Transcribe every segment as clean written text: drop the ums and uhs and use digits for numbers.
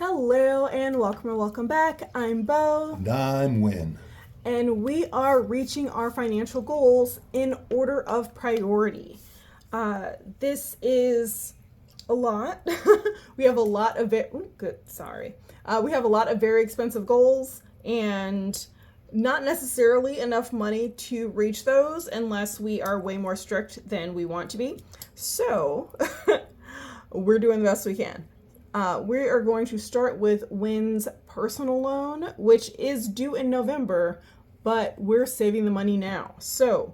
Hello and welcome back. I'm Bo. And I'm Win. And we are reaching our financial goals in order of priority. This is a lot. We have a lot of it. We have a lot of very expensive goals and not necessarily enough money to reach those unless we are way more strict than we want to be. So we're doing the best we can. We are going to start with Win's personal loan, which is due in November, but we're saving the money now. So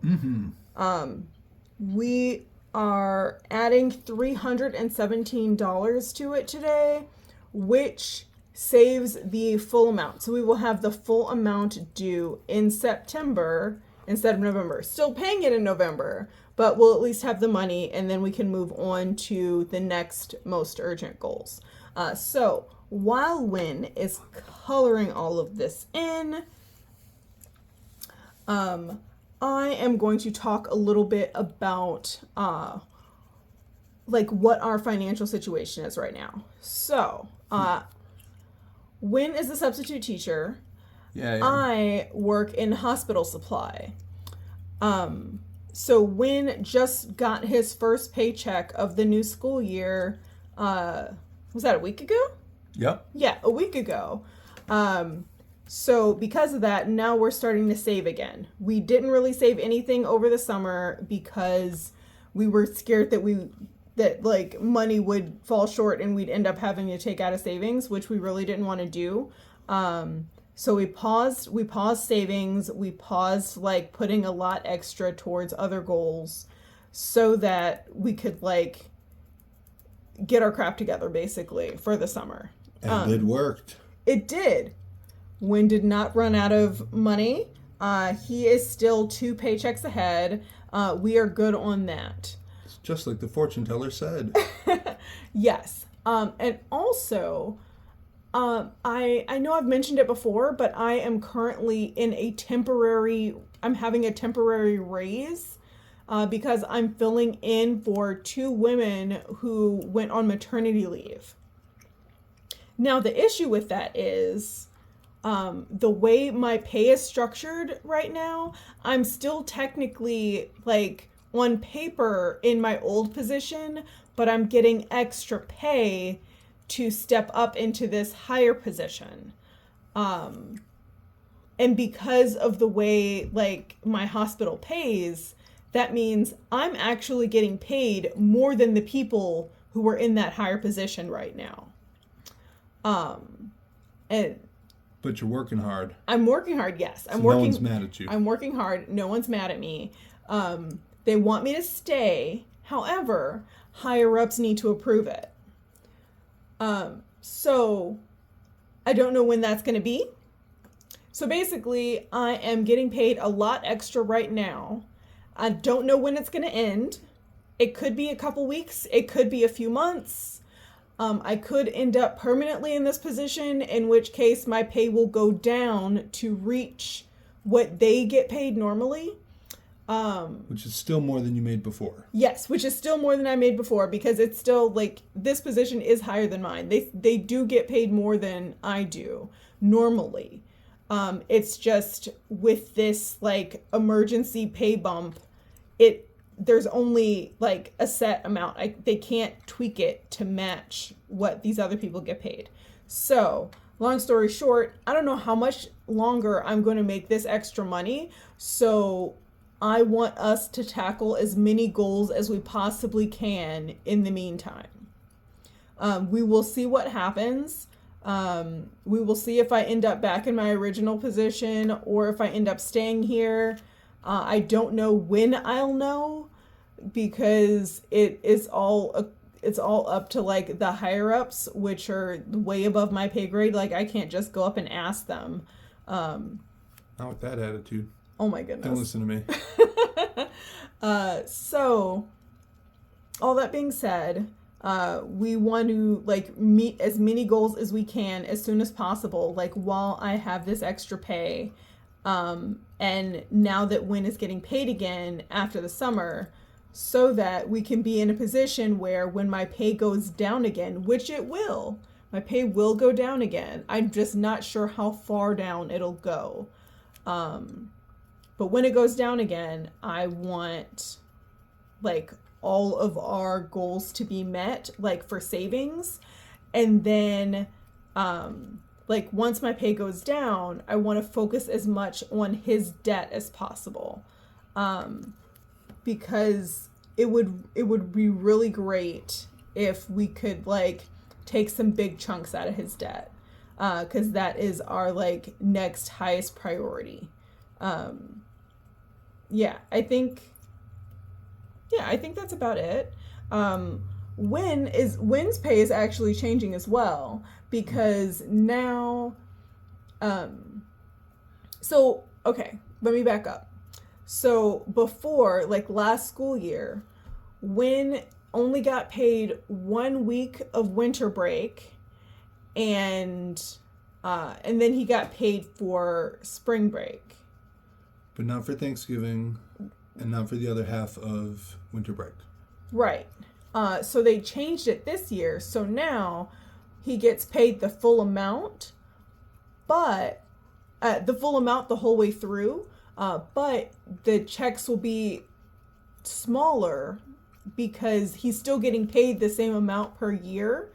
we are adding $317 to it today, which saves the full amount. So we will have the full amount due in September instead of November. Still paying it in November, but we'll at least have the money, and then we can move on to the next most urgent goals. So while Win is coloring all of this in, I am going to talk a little bit about what our financial situation is right now. So Win is a substitute teacher. Yeah. I work in hospital supply. So Win just got his first paycheck of the new school year. Was that a week ago? Yep. Yeah, a week ago. So because of that, now we're starting to save again. We didn't really save anything over the summer because we were scared that money would fall short and we'd end up having to take out of savings, which we really didn't want to do. So we paused savings. We paused putting a lot extra towards other goals so that we could get our crap together basically for the summer. And it worked. It did. Win did not run out of money. He is still 2 paychecks ahead. We are good on that. It's just like the fortune teller said. Yes. And also, I know I've mentioned it before, but I am currently I'm having a temporary raise because I'm filling in for 2 women who went on maternity leave. Now, the issue with that is the way my pay is structured right now, I'm still technically on paper in my old position, but I'm getting extra pay to step up into this higher position. And because of the way my hospital pays, that means I'm actually getting paid more than the people who are in that higher position right now. But you're working hard. I'm working hard, yes. No one's mad at you. I'm working hard. No one's mad at me. They want me to stay. However, higher ups need to approve it. So I don't know when that's going to be. So basically, I am getting paid a lot extra right now. I don't know when it's going to end. It could be a couple weeks. It could be a few months. I could end up permanently in this position, in which case my pay will go down to reach what they get paid normally. Which is still more than you made before. Yes, which is still more than I made before because it's still this position is higher than mine. They do get paid more than I do normally. It's just with this emergency pay bump, there's only a set amount. They can't tweak it to match what these other people get paid. So long story short, I don't know how much longer I'm going to make this extra money. So I want us to tackle as many goals as we possibly can in the meantime. We will see what happens. We will see if I end up back in my original position or if I end up staying here. I don't know when I'll know because it's all up to the higher ups, which are way above my pay grade. I can't just go up and ask them. Not with that attitude. Oh my goodness. Don't listen to me. So all that being said, we want to meet as many goals as we can as soon as possible, while I have this extra pay. And now that Win is getting paid again after the summer, so that we can be in a position where when my pay goes down again, which it will, My pay will go down again. I'm just not sure how far down it'll go. But when it goes down again, I want like all of our goals to be met, like for savings. And then like once my pay goes down, I want to focus as much on his debt as possible. Because it would be really great if we could like take some big chunks out of his debt. Because that is our like next highest priority. I think that's about it. Wynn's pay is actually changing as well, because now okay, let me back up. So before, like last school year, Wynn only got paid 1 week of winter break, and then he got paid for spring break. But not for Thanksgiving, and not for the other half of winter break. Right. So they changed it this year. So now he gets paid the full amount, but the full amount the whole way through. But the checks will be smaller because he's still getting paid the same amount per year.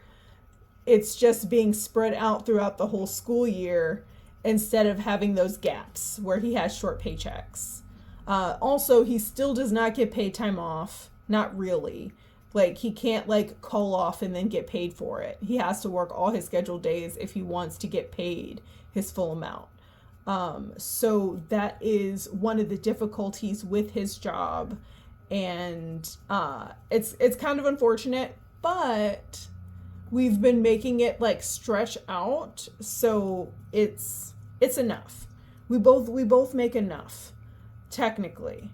It's just being spread out throughout the whole school year instead of having those gaps where he has short paychecks. Also, he still does not get paid time off. Not really. Like, he can't, like, call off and then get paid for it. He has to work all his scheduled days if he wants to get paid his full amount. So that is one of the difficulties with his job. And it's kind of unfortunate, but we've been making it, like, stretch out. So it's enough. We both make enough, technically.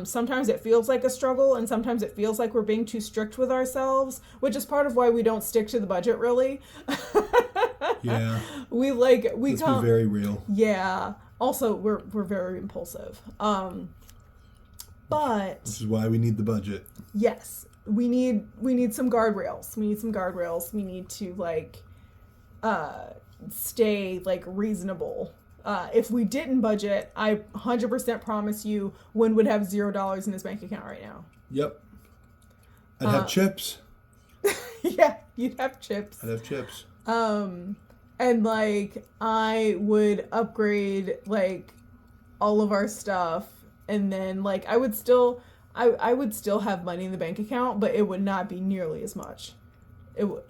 Sometimes it feels like a struggle, and sometimes it feels like we're being too strict with ourselves, which is part of why we don't stick to the budget, really. Yeah. Let's be very real. Yeah. Also, we're very impulsive. But this is why we need the budget. Yes, we need some guardrails. We need to like stay like reasonable. If we didn't budget, I 100% promise you, Wynn would have $0 in his bank account right now. Yep. I'd have chips. Yeah, you'd have chips. I'd have chips. And like I would upgrade like all of our stuff, and then like I would still have money in the bank account, but it would not be nearly as much. It would,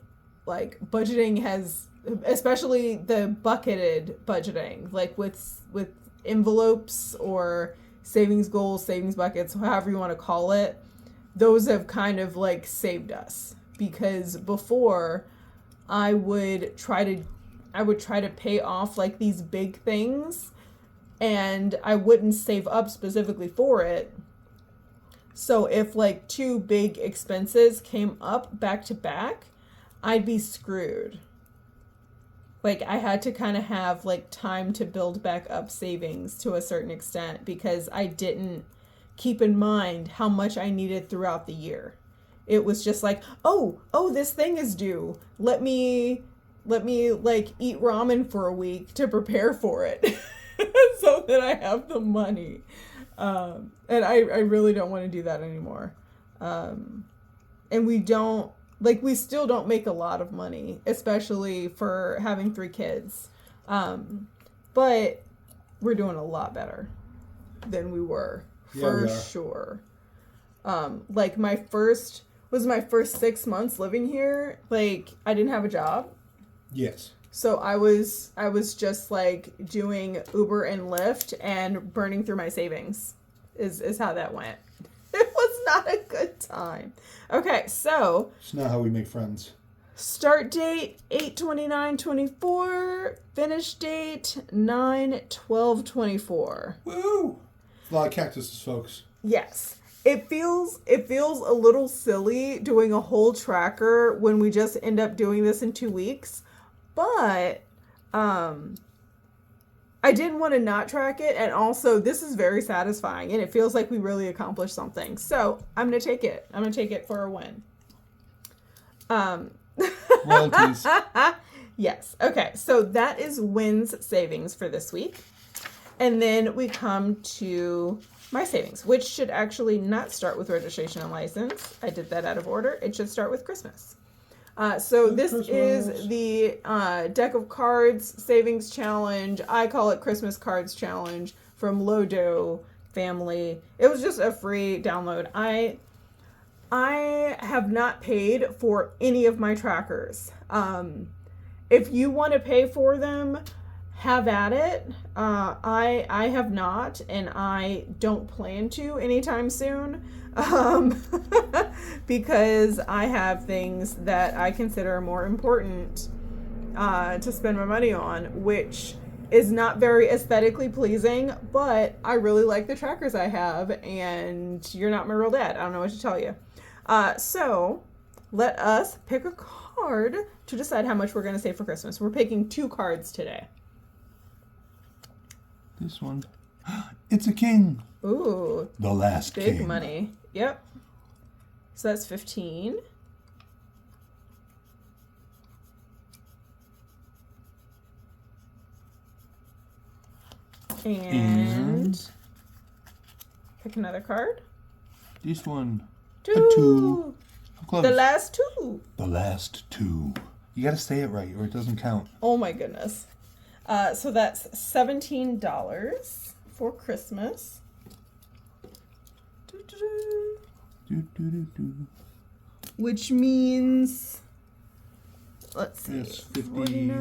like, budgeting has, especially the bucketed budgeting, like with envelopes or savings goals, savings buckets, however you want to call it, those have kind of like saved us, because before I would try to pay off like these big things, and I wouldn't save up specifically for it. So if like two big expenses came up back to back, I'd be screwed. Like, I had to kind of have like time to build back up savings to a certain extent, because I didn't keep in mind how much I needed throughout the year. It was just like, oh, this thing is due. Let me like eat ramen for a week to prepare for it so that I have the money. And I really don't want to do that anymore. And we still don't make a lot of money, especially for having 3 kids. But we're doing a lot better than we were, for sure. Like my first 6 months living here, like I didn't have a job. Yes. So I was just like doing Uber and Lyft and burning through my savings is how that went. It was not a good time. Okay, so it's not how we make friends. Start date 8/29/24. Finish date 9/12/24. Woo! A lot of cactuses, folks. Yes. It feels a little silly doing a whole tracker when we just end up doing this in 2 weeks. But I didn't want to not track it, and also this is very satisfying, and it feels like we really accomplished something. So I'm gonna take it. I'm gonna take it for a win. Royalties. Yes. Okay. So that is Wynn's savings for this week. And then we come to my savings, which should actually not start with registration and license. I did that out of order. It should start with Christmas. So this is the deck of cards savings challenge. I call it Christmas cards challenge from Lodo family. It was just a free download. I have not paid for any of my trackers. If you want to pay for them, have at it. I have not, and I don't plan to anytime soon, because I have things that I consider more important to spend my money on, which is not very aesthetically pleasing, but I really like the trackers I have, and you're not my real dad. I don't know what to tell you. So let us pick a card to decide how much we're going to save for Christmas. We're picking 2 cards today. This one. It's a king. Ooh. The last big king. Money. Yep. So that's 15. And pick another card. This one. 2. A 2. How close? The last 2. The last 2. You gotta say it right or it doesn't count. Oh my goodness. So that's $17 for Christmas. Which means, let's see, Yes, 50.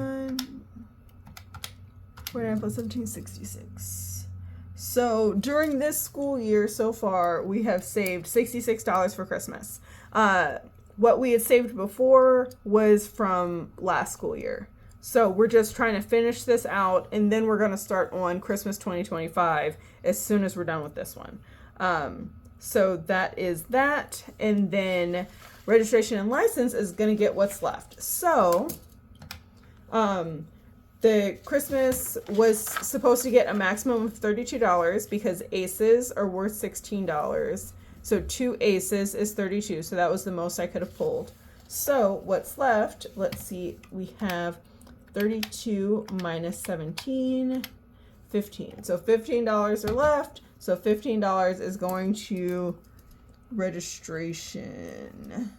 49 plus 17, 66. So during this school year so far, we have saved $66 for Christmas. What we had saved before was from last school year. So we're just trying to finish this out, and then we're going to start on Christmas 2025 as soon as we're done with this one. So that is that. And then registration and license is going to get what's left. So the Christmas was supposed to get a maximum of $32 because aces are worth $16. So 2 aces is 32. So that was the most I could have pulled. So what's left? Let's see. We have 32 minus 17, 15. So $15 are left. So $15 is going to registration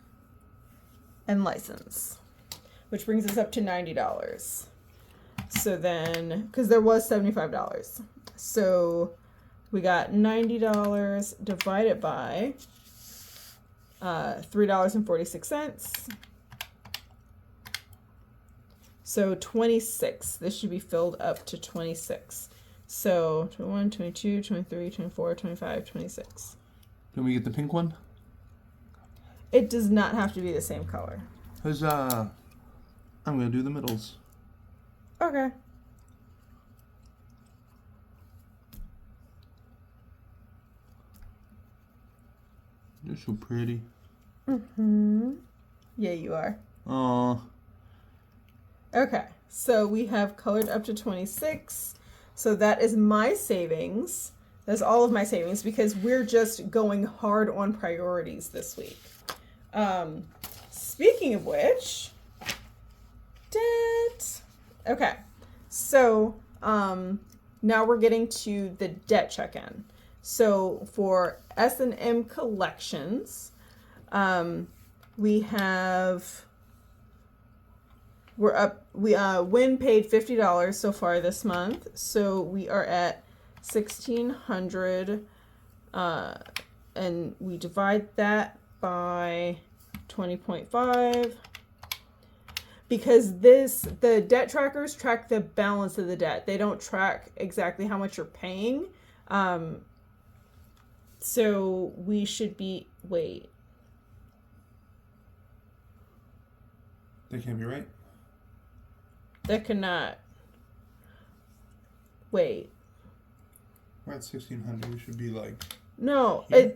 and license, which brings us up to $90. So then, because there was $75. So we got $90 divided by $3.46. So 26. This should be filled up to 26. So 21, 22, 23, 24, 25, 26. Can we get the pink one? It does not have to be the same color. Huzzah. I'm going to do the middles. Okay. You're so pretty. Mm-hmm. Yeah, you are. Aww. Okay, so we have colored up to 26. So that is my savings. That's all of my savings because we're just going hard on priorities this week. Speaking of which, debt. Okay, so now we're getting to the debt check-in. So for S&M collections, we have... Wynn paid $50 so far this month, so we are at $1,600, and we divide that by 20.5 because the debt trackers track the balance of the debt. They don't track exactly how much you're paying. So we should be, wait. That can't be right. That cannot. Wait. We're at 1,600. We should be like. No, here.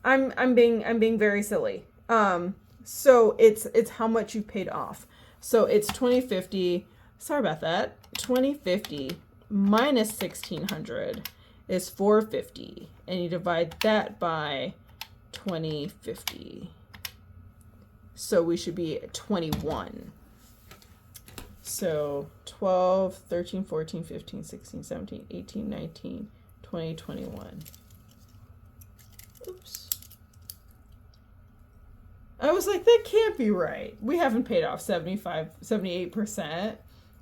I'm being very silly. So it's how much you paid off. So it's 2050. Sorry about that. 2050 minus 1,600 is 450, and you divide that by 2050. So we should be at 21. So 12, 13, 14, 15, 16, 17, 18, 19, 20, 21. Oops. I was like, that can't be right. We haven't paid off 78%.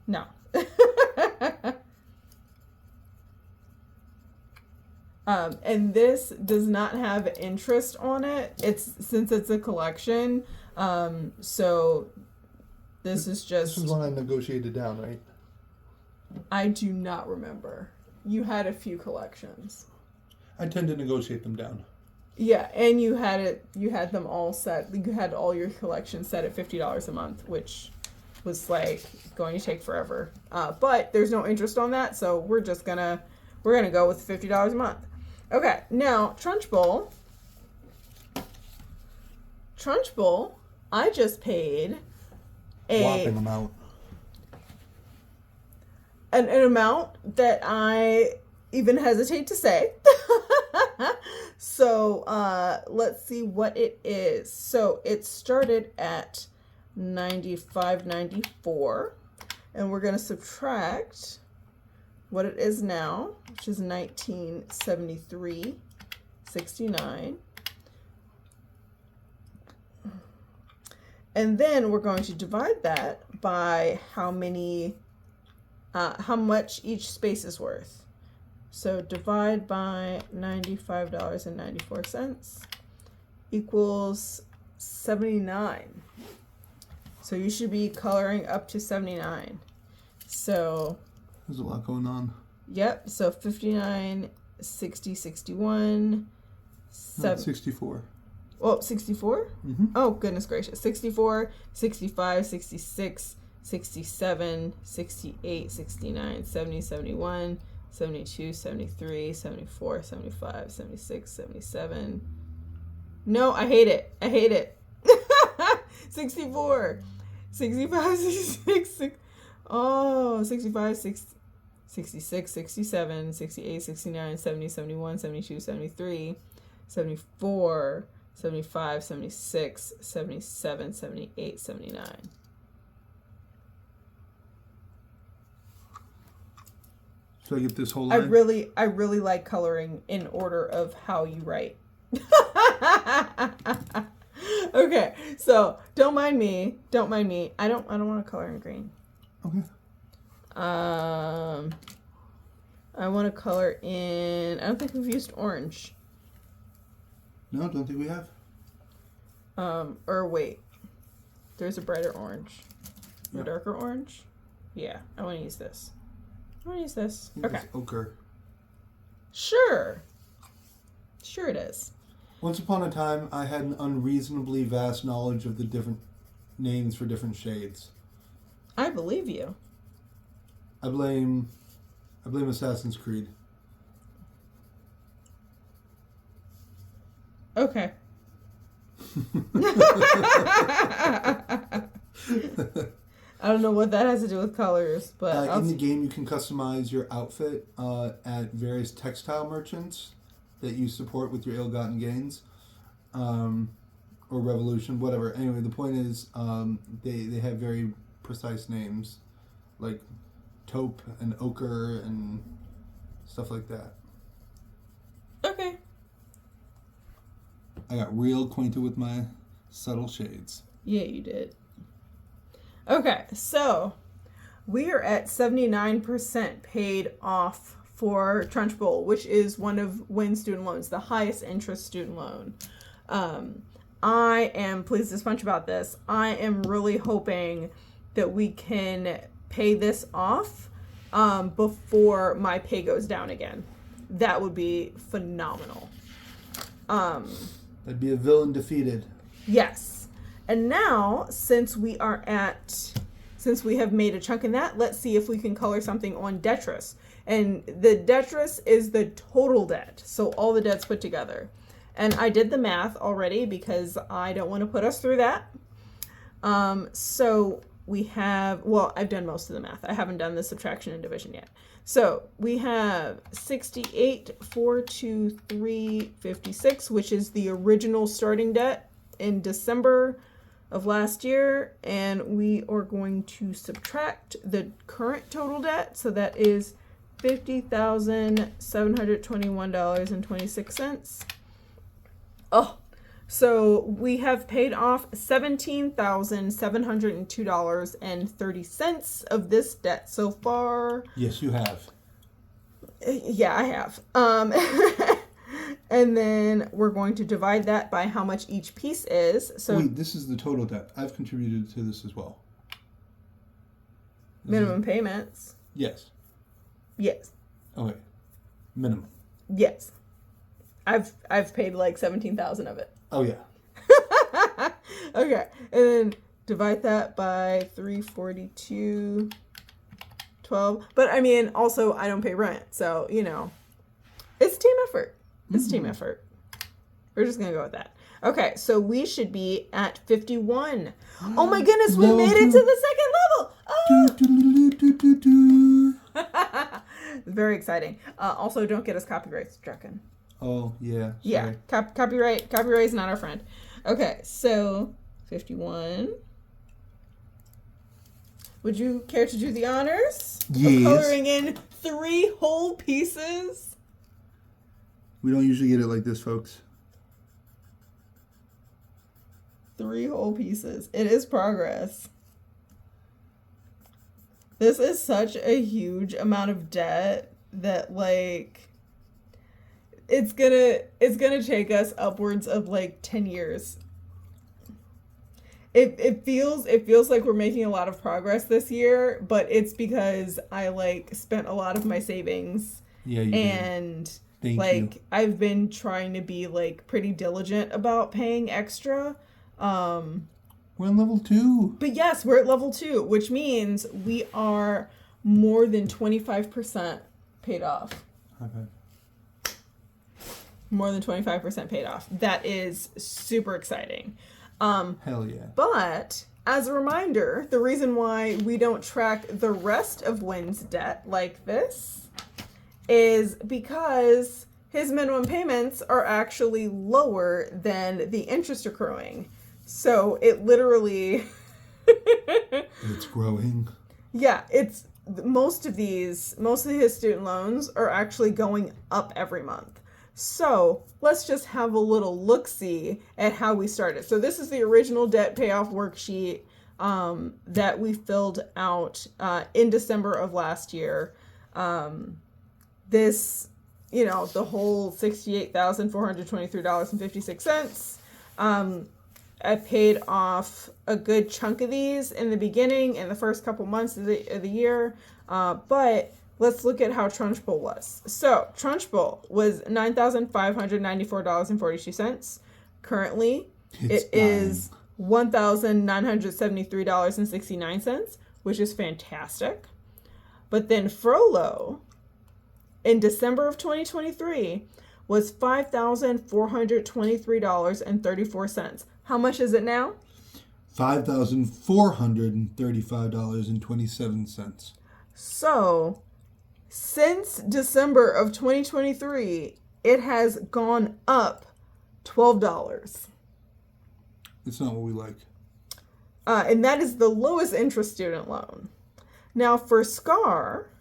No. And this does not have interest on it. Since it's a collection. So this is just... This is one I negotiated down, right? I do not remember. You had a few collections. I tend to negotiate them down. Yeah, and you had them all set. You had all your collections set at $50 a month, which was like going to take forever. But there's no interest on that, so we're gonna go with $50 a month. Okay, now Trunchbull. I just paid whopping amount. An amount that I even hesitate to say. So let's see what it is. So it started at $95.94, and we're going to subtract what it is now, which is $1973.69. And then we're going to divide that by how much each space is worth. So divide by $95.94 equals 79. So you should be coloring up to 79. So there's a lot going on. Yep. So 59, 60, 61, 64. Well, 64? Mm-hmm. Oh, goodness gracious. 64, 65, 66, 67, 68, 69, 70, 71, 72, 73, 74, 75, 76, 77. No, I hate it. 64, 65, 66. Oh, 65, 66, 67, 68, 69, 70, 71, 72, 73, 74, 75, 76, 77, 78, 79. Should I get this whole line? I really like coloring in order of how you write. Okay, so don't mind me. I don't want to color in green. Okay. I want to color in. I don't think we've used orange. No, I don't think we have. Or wait, there's a brighter orange, or Yep. darker orange. Yeah, I want to use this. Okay. It's ochre. Sure it is. Once upon a time, I had an unreasonably vast knowledge of the different names for different shades. I believe you. I blame Assassin's Creed. Okay. I don't know what that has to do with colors, but in the game, you can customize your outfit at various textile merchants that you support with your ill-gotten gains, or Revolution, whatever. Anyway, the point is, they have very precise names, like taupe and ochre and stuff like that. Okay. I got real acquainted with my subtle shades. Yeah, you did. Okay, so we are at 79% paid off for Trunchbull, which is one of WIN student loans, the highest interest student loan. I am pleased as punch about this. I am really hoping that we can pay this off before my pay goes down again. That would be phenomenal. That'd be a villain defeated. Yes. And now, since we have made a chunk in that, let's see if we can color something on detrus. And the detrus is the total debt. So all the debts put together. And I did the math already because I don't want to put us through that. So we have, well, I've done most of the math. I haven't done the subtraction and division yet. So we have 68,423.56, which is the original starting debt in December of last year, and we are going to subtract the current total debt. So that is $50,721.26. Oh, so we have paid off $17,702.30 of this debt so far. Yes, you have. Yeah, I have. And then we're going to divide that by how much each piece is. So wait, this is the total debt. I've contributed to this as well. Minimum payments. Yes. Yes. Okay. Minimum. Yes. I've paid like 17,000 of it. Oh yeah. Okay. And then divide that by 342.12. But I mean, also I don't pay rent, so it's team effort. It's team effort. We're just gonna go with that. Okay, so we should be at 51. Oh my goodness, we made it to the second level. Oh! Very exciting. Also, don't get us copyright stricken. Oh yeah. Sorry. Yeah, copyright is not our friend. Okay, so 51. Would you care to do the honors? Yes. Of coloring in 3 whole pieces. We don't usually get it like this, folks. 3 whole pieces. It is progress. This is such a huge amount of debt that it's gonna take us upwards of 10 years. It feels like we're making a lot of progress this year, but it's because I spent a lot of my savings. Yeah, you and did. Thank you. I've been trying to be pretty diligent about paying extra. We're on level 2. But yes, we're at level 2, which means we are more than 25% paid off. Okay. More than 25% paid off. That is super exciting. Hell yeah. But as a reminder, the reason why we don't track the rest of Wynn's debt like this is because his minimum payments are actually lower than the interest accruing. So it literally... It's growing. Yeah, it's most of his student loans are actually going up every month. So let's just have a little look-see at how we started. So this is the original debt payoff worksheet that we filled out in December of last year. This, the whole $68,423.56. I paid off a good chunk of these in the beginning, in the first couple months of the year. But let's look at how Trunchbull was. So Trunchbull was $9,594.42. Currently, it is $1,973.69, which is fantastic. But then Frollo, in December of 2023, was $5,423.34. How much is it now? $5,435.27. So, since December of 2023, it has gone up $12. It's not what we like. And that is the lowest interest student loan. Now, for SCAR,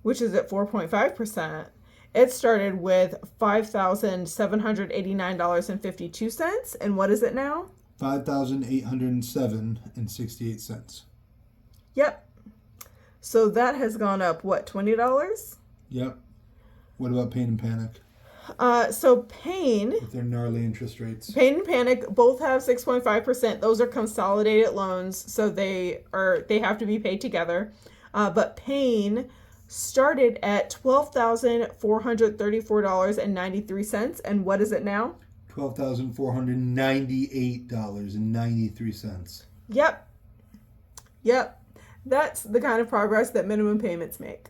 which is at 4.5%, it started with $5,789.52. And what is it now? $5,807.68. Yep. So that has gone up, what, $20? Yep. What about Pain and Panic? So Pain... With their gnarly interest rates. Pain and Panic both have 6.5%. Those are consolidated loans, so they have to be paid together. But Pain started at $12,434.93. And what is it now? $12,498.93. Yep. That's the kind of progress that minimum payments make.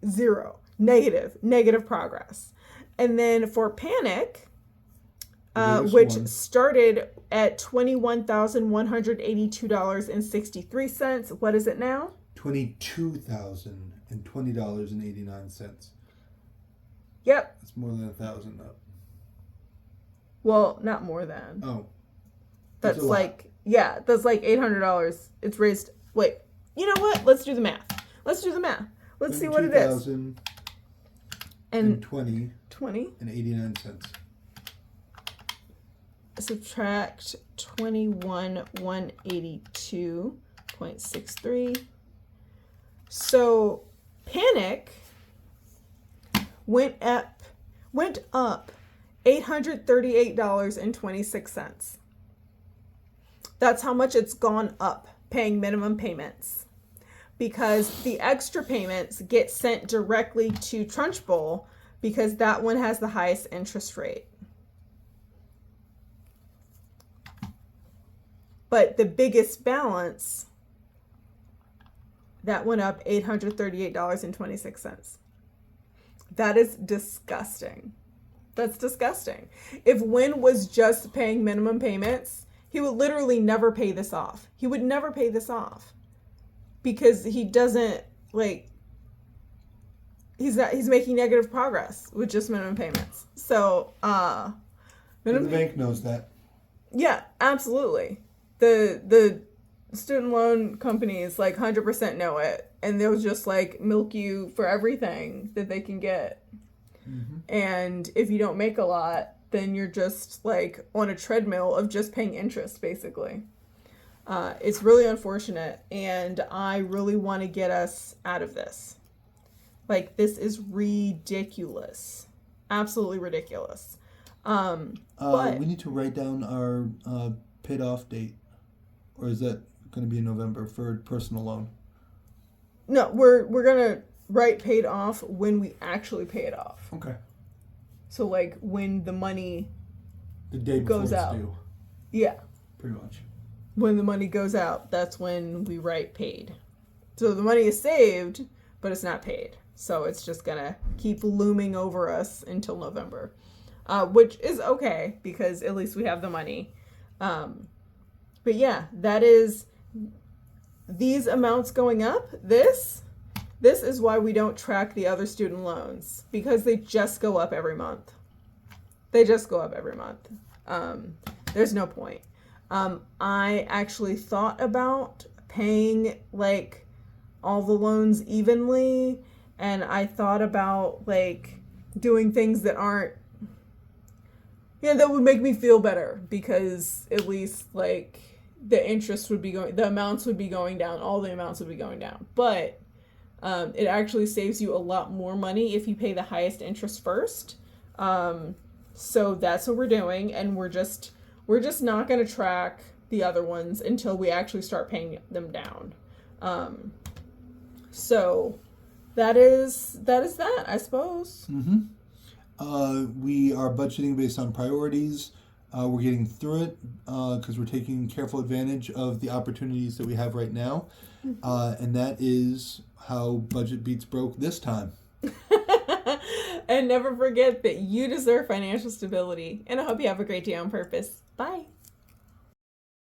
0. Negative progress. And then for Panic, which started at $21,182.63. What is it now? $22,020.89. Yep. That's more than 1,000 up. Well, not more than. Oh. That's like, yeah, that's like $800. It's raised, wait, you know what? Let's do the math. Let's see what it is. And 20 and 89 cents. Subtract 21,182.63. So Panic went up $838.26. That's how much it's gone up, paying minimum payments. Because the extra payments get sent directly to Trunchbull because that one has the highest interest rate. But the biggest balance, that went up $838.26. That is disgusting. That's disgusting. If Win was just paying minimum payments, he would literally never pay this off. He would never pay this off. Because he doesn't, like, he's making negative progress with just minimum payments. So, the bank knows that. Yeah, absolutely. The student loan companies, like, 100% know it. And they'll just, like, milk you for everything that they can get. Mm-hmm. And if you don't make a lot, then you're just, like, on a treadmill of just paying interest, basically. It's really unfortunate, and I really want to get us out of this. Like, this is ridiculous. Absolutely ridiculous. But we need to write down our paid off date. Or is that going to be in November for personal loan? No, we're going to write paid off when we actually pay it off. Okay. So, like, when the money day before goes out. Due. Yeah. Pretty much. When the money goes out, that's when we write paid. So the money is saved, but it's not paid. So it's just going to keep looming over us until November, which is okay because at least we have the money. But yeah, that is these amounts going up. This is why we don't track the other student loans, because they just go up every month. There's no point. I actually thought about paying, like, all the loans evenly, and I thought about, like, doing things that aren't, that would make me feel better, because at least, like, the amounts would be going down, all the amounts would be going down. But it actually saves you a lot more money if you pay the highest interest first. So that's what we're doing, and we're just not going to track the other ones until we actually start paying them down. So that is that, I suppose. Mm-hmm. We are budgeting based on priorities. We're getting through it because we're taking careful advantage of the opportunities that we have right now. Mm-hmm. And that is how Budget Beats broke this time. And never forget that you deserve financial stability. And I hope you have a great day on purpose. Bye.